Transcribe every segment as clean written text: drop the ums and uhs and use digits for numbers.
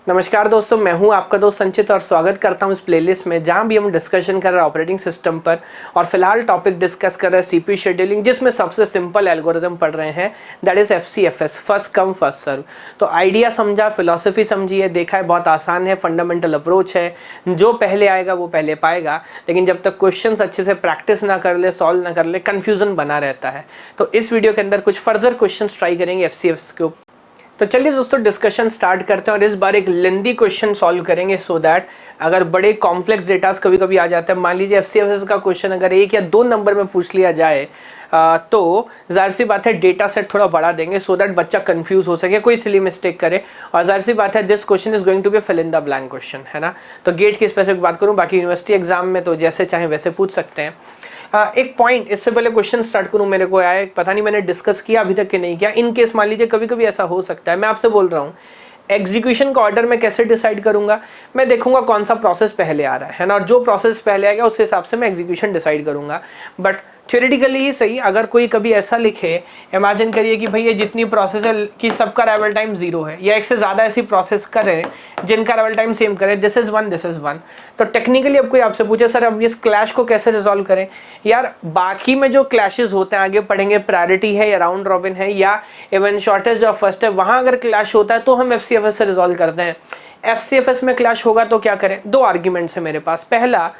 नमस्कार दोस्तों, मैं हूं आपका दोस्त संचित और स्वागत करता हूं इस प्लेलिस्ट में जहां भी हम डिस्कशन कर रहे हैं ऑपरेटिंग सिस्टम पर। और फिलहाल टॉपिक डिस्कस कर रहे हैं सीपीयू शेड्यूलिंग, जिसमें सबसे सिंपल एल्गोरिथम पढ़ रहे हैं, that is FCFS, first come first serve. तो आइडिया समझा, फिलॉसफी समझी है, देखा है बहुत आसान है, फंडामेंटल अप्रोच है, जो पहले आएगा वो पहले पाएगा। लेकिन जब तक क्वेश्चन अच्छे से प्रैक्टिस ना कर ले, सॉल्व ना कर ले, कन्फ्यूजन बना रहता है। तो इस वीडियो के अंदर कुछ फर्दर क्वेश्चन ट्राई करेंगे एफसीएफएस के ऊपर। तो चलिए दोस्तों डिस्कशन स्टार्ट करते हैं और इस बार एक लेंदी क्वेश्चन सॉल्व करेंगे, सो दैट अगर बड़े कॉम्प्लेक्स डेटास कभी कभी आ जाते हैं, मान लीजिए एफसीएफएस का क्वेश्चन अगर 1 या 2 नंबर में पूछ लिया जाए तो जाहिर सी बात है डेटा सेट थोड़ा बढ़ा देंगे, सो दैट बच्चा कंफ्यूज हो सके, कोई सिली मिस्टेक करे। और जाहिर सी बात है this question is going to be fill in the blank question, है ना। तो गेट की स्पेसिफिक बात करूँ, बाकी यूनिवर्सिटी एग्जाम में तो जैसे चाहे वैसे पूछ सकते हैं। एक पॉइंट इससे पहले क्वेश्चन स्टार्ट करूं, मेरे को आया, पता नहीं मैंने डिस्कस किया अभी तक कि नहीं किया। इन केस मान लीजिए कभी कभी ऐसा हो सकता है, मैं आपसे बोल रहा हूं एग्जीक्यूशन का ऑर्डर मैं कैसे डिसाइड करूंगा, मैं देखूंगा कौन सा प्रोसेस पहले आ रहा है ना, और जो प्रोसेस पहले आएगा उस हिसाब से मैं एग्जीक्यूशन डिसाइड करूंगा। बट थ्योरेटिकली ही सही, अगर कोई कभी ऐसा लिखे, इमेजिन करिए कि भाई ये जितनी प्रोसेस है कि सबका अराइवल टाइम 0 है, या एक से ज़्यादा ऐसी प्रोसेस करें जिनका अराइवल टाइम सेम करे, दिस इज़ 1 दिस इज़ 1। तो टेक्निकली अब कोई आपसे पूछे सर अब इस क्लैश को कैसे रिजॉल्व करें, यार बाकी में जो क्लैशेस होते हैं आगे पढ़ेंगे, प्रायोरिटी है या राउंड रॉबिन है या इवन शॉर्टेज ऑफ फर्स्ट है, वहाँ अगर क्लैश होता है तो हम एफसीएफएस से रिजॉल्व करते हैं। एफसीएफएस में क्लैश होगा तो क्या करें, 2 आर्ग्यूमेंट्स है मेरे पास। पहला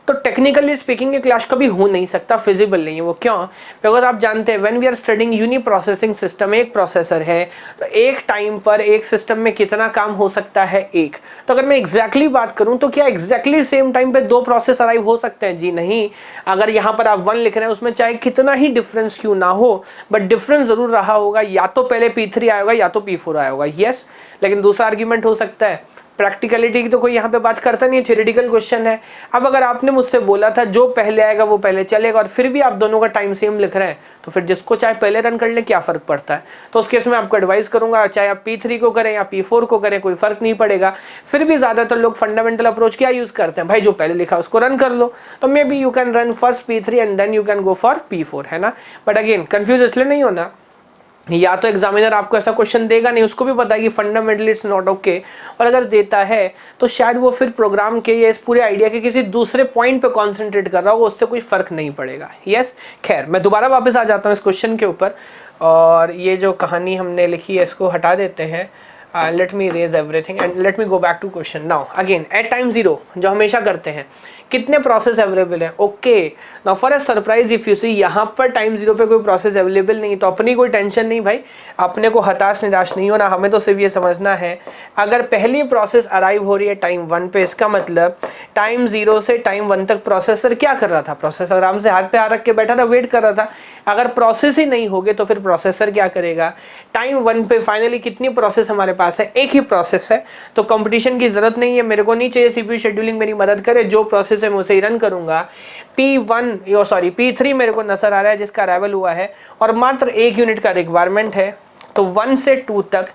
तो टेक्निकली स्पीकिंग ये क्लैश कभी हो नहीं सकता, फिजिबल नहीं है वो। क्यों? बिकॉज आप जानते हैं when we are studying uniprocessing system, एक प्रोसेसर है तो एक टाइम पर एक सिस्टम में कितना काम हो सकता है, एक। तो अगर मैं एग्जैक्टली बात करूं तो क्या एग्जैक्टली सेम टाइम पे 2 प्रोसेस अराइव हो सकते हैं? जी नहीं। अगर यहाँ पर आप 1 लिख रहे हैं, उसमें चाहे कितना ही डिफरेंस क्यों ना हो, बट डिफरेंस जरूर रहा होगा, या तो पहले P3 आएगा या तो P4 आएगा, यस। लेकिन दूसरा आर्ग्यूमेंट हो सकता है, प्रैक्टिकलिटी की तो कोई यहाँ पे बात करता नहीं है, थ्योरेटिकल क्वेश्चन है। अब अगर आपने मुझसे बोला था जो पहले आएगा वो पहले चलेगा, और फिर भी आप दोनों का टाइम सेम लिख रहे हैं, तो फिर जिसको चाहे पहले रन कर ले, क्या फर्क पड़ता है। तो उस केस में आपको एडवाइस करूंगा, चाहे आप P3 को करें या P4 को करें, कोई फर्क नहीं पड़ेगा। फिर भी ज्यादातर लोग फंडामेंटल अप्रोच क्या यूज करते हैं, भाई जो पहले लिखा उसको रन कर लो। तो maybe you can run first P3 and then you can go for P4, है ना। बट अगेन कंफ्यूज इसलिए नहीं होना, या तो एग्जामिनर आपको ऐसा क्वेश्चन देगा नहीं, उसको भी पता है कि फंडामेंटली इट्स नॉट ओके, और अगर देता है तो शायद वो फिर प्रोग्राम के या इस पूरे आइडिया के किसी दूसरे पॉइंट पे कंसंट्रेट कर रहा होगा, उससे कोई फर्क नहीं पड़ेगा। यस, खैर मैं दोबारा वापस आ जाता हूँ इस क्वेश्चन के ऊपर, और ये जो कहानी हमने लिखी है इसको हटा देते हैं। Let me erase everything and let me go back to question now again. At time 0 जो हमेशा करते हैं, कितने प्रोसेस अवेलेबल है? Okay, now for a surprise if you see, यहाँ पर टाइम 0 पे कोई प्रोसेस अवेलेबल नहीं, तो अपनी कोई टेंशन नहीं भाई, अपने को हताश निराश नहीं होना। हमें तो सिर्फ ये समझना है अगर पहली प्रोसेस अराइव हो रही है टाइम 1 पे, इसका मतलब टाइम 0 से टाइम 1 तक प्रोसेसर क्या कर रहा था? प्रोसेसर आराम से हाथ पे हाथ रख के बैठा था, वेट कर रहा था। अगर प्रोसेस ही नहीं होगे तो फिर प्रोसेसर क्या करेगा? टाइम 1 पे फाइनली कितनी प्रोसेस हमारे पास है? एक ही प्रोसेस है, तो कंपटीशन की जरूरत नहीं है। मेरे को नहीं चाहिए सीपीयू शेड्यूलिंग मेरी मदद करे, जो प्रोसेस है मैं उसे ही रन करूंगा। P3 मेरे को नजर आ रहा है जिसका अराइवल हुआ है, और मात्र 1 यूनिट का रिक्वायरमेंट है, तो 1 से 2 तक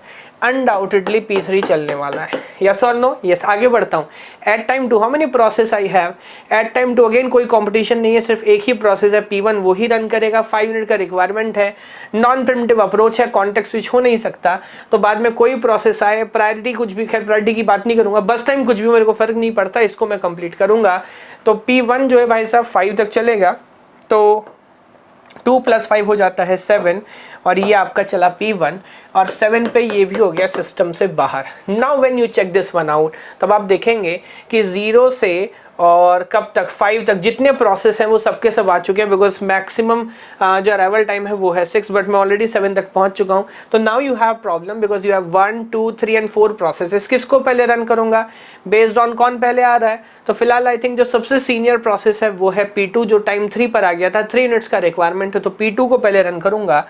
अनडाउटेडली P3 चलने वाला है। यस और नो? यस। आगे बढ़ता हूँ। At time 2 how many process I have? At time 2 again कोई कंपटीशन नहीं है, सिर्फ एक ही प्रोसेस है, P1 वो ही रन करेगा। 5 यूनिट का रिक्वायरमेंट है, नॉन प्रिमिटिव अप्रोच है, कॉन्टेक्स्ट स्विच हो नहीं सकता। तो बाद में कोई प्रोसेस आए, प्रायोरिटी कुछ भी, खैर प्रायोरिटी की बात नहीं करूंगा, बस टाइम कुछ भी मेरे को फर्क नहीं पड़ता, इसको मैं कंप्लीट करूंगा। तो P1 जो है भाई साहब 5 तक चलेगा, तो 2 + 5 हो जाता है 7, और ये आपका चला P1, और 7 पे ये भी हो गया सिस्टम से बाहर। Now when you check this one out, तब आप देखेंगे कि 0 से और कब तक 5 तक जितने प्रोसेस हैं वो सबके सब आ चुके हैं, बिकॉज मैक्सिमम जो अराइवल टाइम है वो है 6, बट मैं ऑलरेडी 7 तक पहुंच चुका हूं। तो now you have problem because you have 1 2 3 and 4 processes. किसको पहले रन करूंगा बेस्ड ऑन कौन पहले आ रहा है? तो फिलहाल आई थिंक जो सबसे सीनियर प्रोसेस है वो है P2, जो टाइम 3 पर आ गया था। 3 यूनिट्स का रिक्वायरमेंट है, तो P2 को पहले रन करूंगा।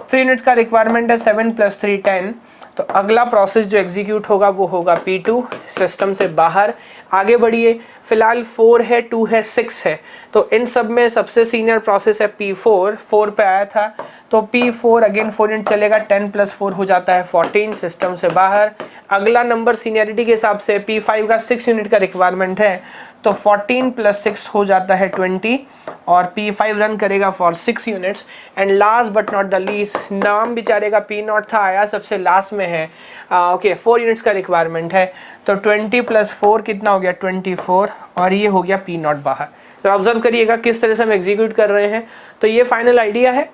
3 यूनिट्स का रिक्वायरमेंट है, 7 + 3 10। तो अगला प्रोसेस जो एग्जीक्यूट होगा वो होगा P2, सिस्टम से बाहर। आगे बढ़िए, फिलहाल 4 है, 2 है, 6 है, तो इन सब में सबसे सीनियर प्रोसेस है P4, 4 पे आया था, तो P4 अगेन 4 यूनिट चलेगा, 10 + 4 हो जाता है 14, सिस्टम से बाहर। अगला नंबर सीनियरिटी के हिसाब से P5 का 6 यूनिट का रिक्वायरमेंट है, तो 14 + 6 हो जाता है 20 और P5 रन करेगा for 6 units. And last but not the least, नाम बेचारे का P0 था, आया सबसे लास्ट में है। ओके 4 यूनिट्स का रिक्वायरमेंट है, तो 20 + 4 कितना हो गया 24 और ये हो गया P0 बाहर। तो ऑब्जर्व करिएगा किस तरह से हम एग्जीक्यूट कर रहे हैं। तो ये फाइनल आइडिया है।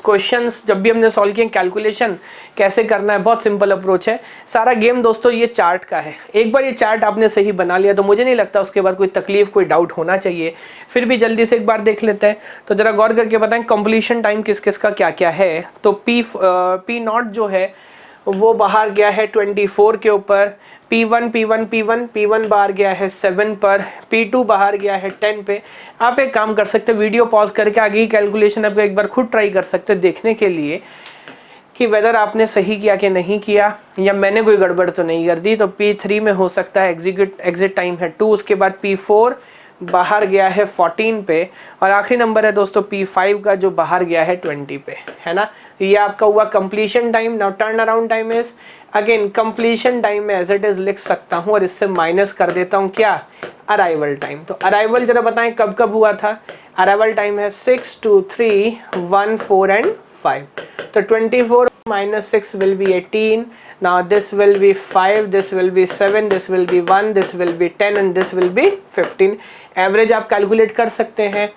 क्वेश्चंस जब भी हमने सॉल्व किए, कैलकुलेशन कैसे करना है, बहुत सिंपल अप्रोच है। सारा गेम दोस्तों ये चार्ट का है। एक बार ये चार्ट आपने सही बना लिया तो मुझे नहीं लगता उसके बाद कोई तकलीफ, कोई डाउट होना चाहिए। फिर भी जल्दी से एक बार देख लेते हैं। तो जरा गौर करके बताएं कंप्लीशन टाइम किस किस का क्या क्या है। तो P0 जो है वो बाहर गया है 24 के ऊपर, P1 बाहर गया है 7 पर, P2 बाहर गया है 10 पे। आप एक काम कर सकते हैं, वीडियो पॉज करके आगे की कैलकुलेशन आपको एक बार खुद ट्राई कर सकते हैं देखने के लिए कि वेदर आपने सही किया कि नहीं किया, या मैंने कोई गड़बड़ तो नहीं कर दी। तो P3 में हो सकता है एग्जिट टाइम है 2, उसके बाद P4 बाहर गया है 14 पे, और आखिरी नंबर है दोस्तों P5 का जो बाहर गया है 20 पे, है ना। ये आपका हुआ completion time. Now turn around time is again, completion time में एज इट इज लिख सकता हूँ और इससे माइनस कर देता हूँ क्या, अराइवल टाइम। तो अराइवल जरा बताएं कब कब हुआ था। अराइवल टाइम है 6, 2, 3, 1, 4 एंड 5। तो 24 - 6 will be 18. Now this will be 5, this will be 7, this will be 1, this will be 10 and this will be 15. Average आप कैलकुलेट कर सकते हैं।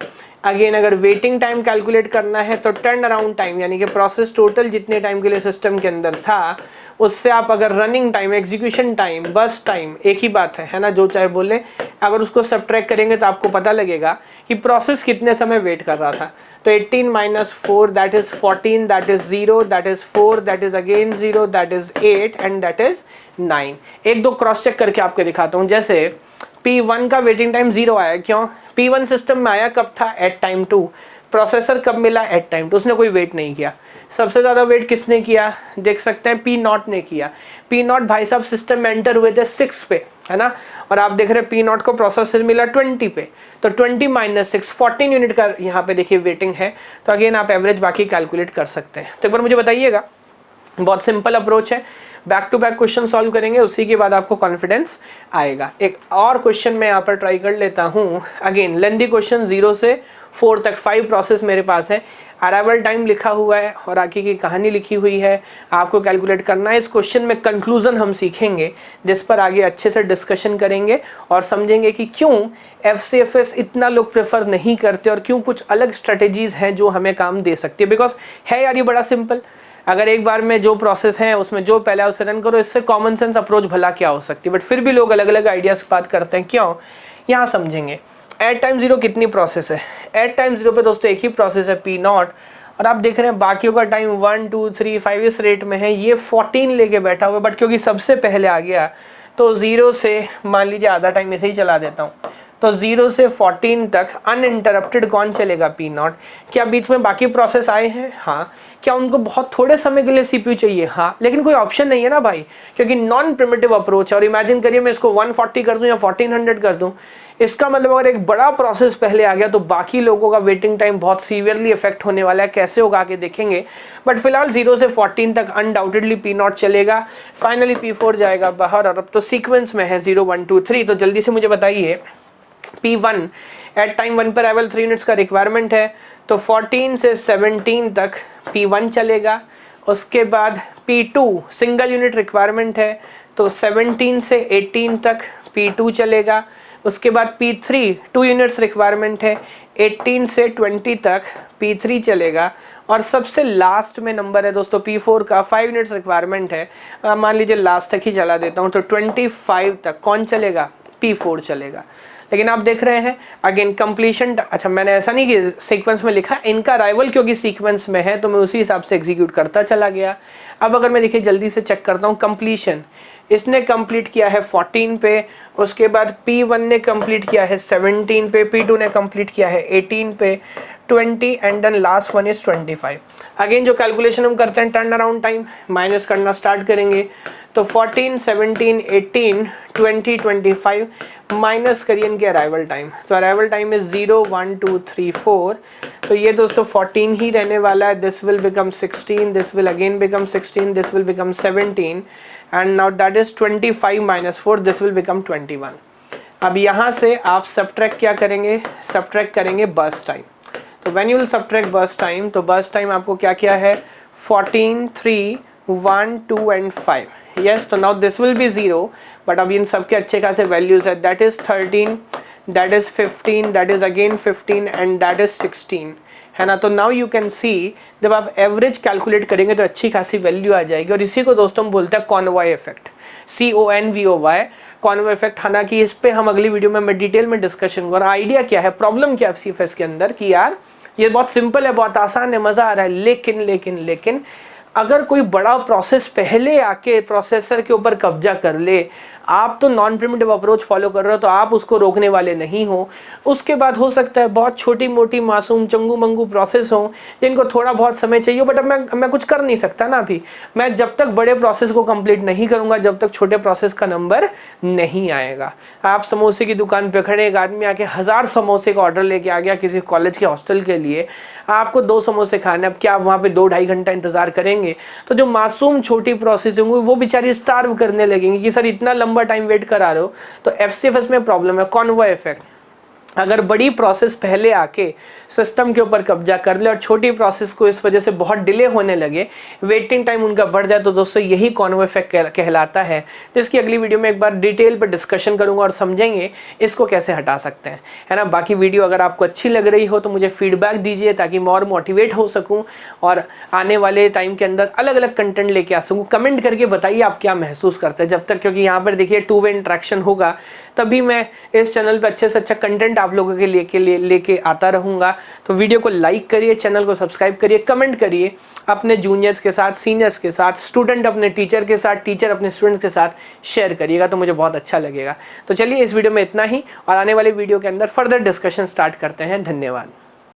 अगेन अगर वेटिंग टाइम कैलकुलेट करना है तो टर्न अराउंड टाइम, यानी कि प्रोसेस टोटल जितने टाइम के लिए सिस्टम के अंदर था उससे आप अगर रनिंग टाइम, एग्जीक्यूशन टाइम, बस टाइम, एक ही बात है ना, जो चाहे बोले, अगर उसको सबट्रैक्ट करेंगे तो आपको पता लगेगा कि प्रोसेस कितने समय वेट कर रहा था। तो 18 - 4 that is 14, that is 0, that is 4, that is again 0, that is 8 and that is 9। एक दो क्रॉस चेक करके आपको दिखाता हूँ। जैसे P1 का वेटिंग टाइम 0 आया, क्यों? P1 सिस्टम में आया कब था, एट टाइम 2। प्रोसेसर कब मिला, एट टाइम 2, उसने कोई वेट नहीं किया। सबसे ज़्यादा वेट किसने किया, देख सकते हैं P0 ने किया। P0 भाई साहब सिस्टम में एंटर हुए थे 6 पे, है ना, और आप देख रहे हैं P0 को प्रोसेसर मिला 20 पे। तो 20 - 6 14 यूनिट का यहाँ पे देखिए वेटिंग है। तो अगेन आप एवरेज बाकी कैलकुलेट कर सकते हैं। तो एक बार मुझे बताइएगा, बहुत सिंपल अप्रोच है। Back to back question solve करेंगे, उसी के बाद आपको कॉन्फिडेंस आएगा। एक और क्वेश्चन मैं यहाँ पर ट्राई कर लेता हूँ। अगेन लेंथी क्वेश्चन, 0 से 4 तक 5 प्रोसेस मेरे पास है। अराइवल टाइम लिखा हुआ है और आगे की कहानी लिखी हुई है, आपको कैलकुलेट करना है। इस क्वेश्चन में कंक्लूजन हम सीखेंगे, जिस पर आगे अच्छे से डिस्कशन करेंगे और समझेंगे कि क्यों FCFS इतना लोग प्रेफर नहीं करते और क्यों कुछ अलग स्ट्रेटेजीज हैं जो हमें काम दे सकती है। बिकॉज है यार ये बड़ा सिंपल, अगर एक बार में जो प्रोसेस है उसमें जो पहला उसे रन करो, इससे कॉमन सेंस अप्रोच भला क्या हो सकती है। बट फिर भी लोग अलग अलग आइडियाज की बात करते हैं, क्यों, यहाँ समझेंगे। एट टाइम 0 कितनी प्रोसेस है, एट टाइम 0 पे दोस्तों एक ही प्रोसेस है P0, और आप देख रहे हैं बाकियों का टाइम 1, 2, 3, 5 इस रेट में है। ये 14 लेके बैठा हुआ है, बट क्योंकि सबसे पहले आ गया तो 0 से मान लीजिए आधा टाइम ऐसे ही चला देता हूँ। तो 0 से 14 तक अनइंटरप्टेड कौन चलेगा, P0। क्या बीच में बाकी प्रोसेस आए हैं, हाँ। क्या उनको बहुत थोड़े समय के लिए CPU चाहिए, हाँ, लेकिन कोई ऑप्शन नहीं है ना भाई, क्योंकि नॉन प्रिमिटिव अप्रोच है। और इमेजिन करिए मैं इसको 140 कर दूं या 1400 कर दूं, इसका मतलब अगर एक बड़ा प्रोसेस पहले आ गया तो बाकी लोगों का वेटिंग टाइम बहुत सीवियरली इफेक्ट होने वाला है। कैसे होगा आगे देखेंगे, बट फिलहाल 0 से 14 तक अनडाउटेडली P0 चलेगा। फाइनली P4 जाएगा बाहर, और अब तो सीक्वेंस में है 0, 1, 2, 3। तो जल्दी से मुझे बताइए, P1 एट टाइम 1 पर अवेलेबल 3 यूनिट्स का रिक्वायरमेंट है, तो 14 से 17 तक P1 चलेगा। उसके बाद P2 सिंगल यूनिट रिक्वायरमेंट है, तो 17 से 18 तक P2 चलेगा। उसके बाद P3 2 यूनिट्स रिक्वायरमेंट है, 18 से 20 तक P3 चलेगा। और सबसे लास्ट में नंबर है दोस्तों P4 का, 5 यूनिट्स रिक्वायरमेंट है, मान लीजिए लास्ट तक ही चला देता हूँ, तो 25 तक कौन चलेगा, P4 चलेगा। लेकिन आप देख रहे हैं अगेन कंप्लीशन, अच्छा मैंने ऐसा नहीं कि सीक्वेंस में लिखा, इनका अराइवल क्योंकि सीक्वेंस में है तो मैं उसी हिसाब से एग्जीक्यूट करता चला गया। अब अगर मैं देखिए जल्दी से चेक करता हूँ, कंप्लीशन इसने कंप्लीट किया है 14 पे, उसके बाद P1 ने कंप्लीट किया है 17 पे, P2 ने कंप्लीट किया है 18 पे, 20 and then last one is 25। Again जो कैलकुलेशन हम करते हैं टर्न अराउंड टाइम, माइनस करना स्टार्ट करेंगे तो 14, 17, 18, 20, 25 माइनस करिए इनके अराइवल टाइम। तो अराइवल टाइम इज 0, 1, 2, 3, 4। तो ये दोस्तों 14 ही रहने वाला है। This will become 16, this will again become 16, this will become 17 and now that is 25 minus 4, this will become 21। अब यहाँ से आप सब्ट्रैक्ट क्या करेंगे, सब्ट्रैक्ट करेंगे बर्स्ट टाइम। तो when you will subtract burst time, तो बर्स्ट टाइम आपको क्या किया है 14, 3, 1, 2 एंड 5। यस, तो now this will be 0, but अब इन सबके अच्छे खासे वैल्यूज है। That is 13, that is 15, that is again 15 and that is 16, है ना। तो नाउ यू कैन सी जब आप एवरेज कैलकुलेट करेंगे तो अच्छी खासी वैल्यू आ जाएगी। और इसी को दोस्तों हम बोलते हैं Conway effect, CONVOY, Conway effect. हालांकि इस पे हम अगली वीडियो में मैं डिटेल में डिस्कशन करूँगा। आइडिया क्या है, प्रॉब्लम क्या है FCFS के अंदर कि यार ये बहुत सिंपल है, बहुत आसान है, मज़ा आ रहा है, लेकिन अगर कोई बड़ा प्रोसेस पहले आके प्रोसेसर के ऊपर कब्जा कर ले, आप तो नॉन प्रिमिटिव अप्रोच फॉलो कर रहे हो तो आप उसको रोकने वाले नहीं हो। उसके बाद हो सकता है बहुत छोटी मोटी मासूम चंगू मंगू प्रोसेस हो जिनको थोड़ा बहुत समय चाहिए, बट अब मैं कुछ कर नहीं सकता ना। अभी मैं जब तक बड़े प्रोसेस को कंप्लीट नहीं करूंगा जब तक छोटे प्रोसेस का नंबर नहीं आएगा। आप समोसे की दुकान पे खड़े, एक आदमी आके 1000 समोसे का ऑर्डर लेके आ गया किसी कॉलेज के हॉस्टल के लिए, आपको 2 समोसे खाने, अब क्या आप वहाँ पे 2-2.5 घंटा इंतजार करेंगे? तो जो मासूम छोटी प्रोसेस होंगी वो बेचारी स्टार्व करने लगेंगी कि सर इतना लंबा टाइम वेट करा रहे हो। तो FCFS में प्रॉब्लम है कॉनवॉय इफेक्ट। अगर बड़ी प्रोसेस पहले आके सिस्टम के ऊपर कब्जा कर ले और छोटी प्रोसेस को इस वजह से बहुत डिले होने लगे, वेटिंग टाइम उनका बढ़ जाए, तो दोस्तों यही कॉनवॉय इफेक्ट कहलाता है, जिसकी अगली वीडियो में एक बार डिटेल पर डिस्कशन करूंगा और समझेंगे इसको कैसे हटा सकते हैं, है ना। बाकी वीडियो अगर आपको अच्छी लग रही हो तो मुझे फीडबैक दीजिए ताकि मैं और मोटिवेट हो सकूँ और आने वाले टाइम के अंदर अलग अलग कंटेंट लेके आ सकूँ। कमेंट करके बताइए आप क्या महसूस करते हैं जब तक, क्योंकि यहाँ पर देखिए 2 वे इंटरेक्शन होगा तभी मैं इस चैनल पे अच्छे से अच्छा कंटेंट आप लोगों के लेके आता रहूँगा। तो वीडियो को लाइक करिए, चैनल को सब्सक्राइब करिए, कमेंट करिए अपने जूनियर्स के साथ, सीनियर्स के साथ, स्टूडेंट अपने टीचर के साथ, टीचर अपने स्टूडेंट्स के साथ शेयर करिएगा तो मुझे बहुत अच्छा लगेगा। तो चलिए इस वीडियो में इतना ही और आने वाले वीडियो के अंदर फर्दर डिस्कशन स्टार्ट करते हैं। धन्यवाद।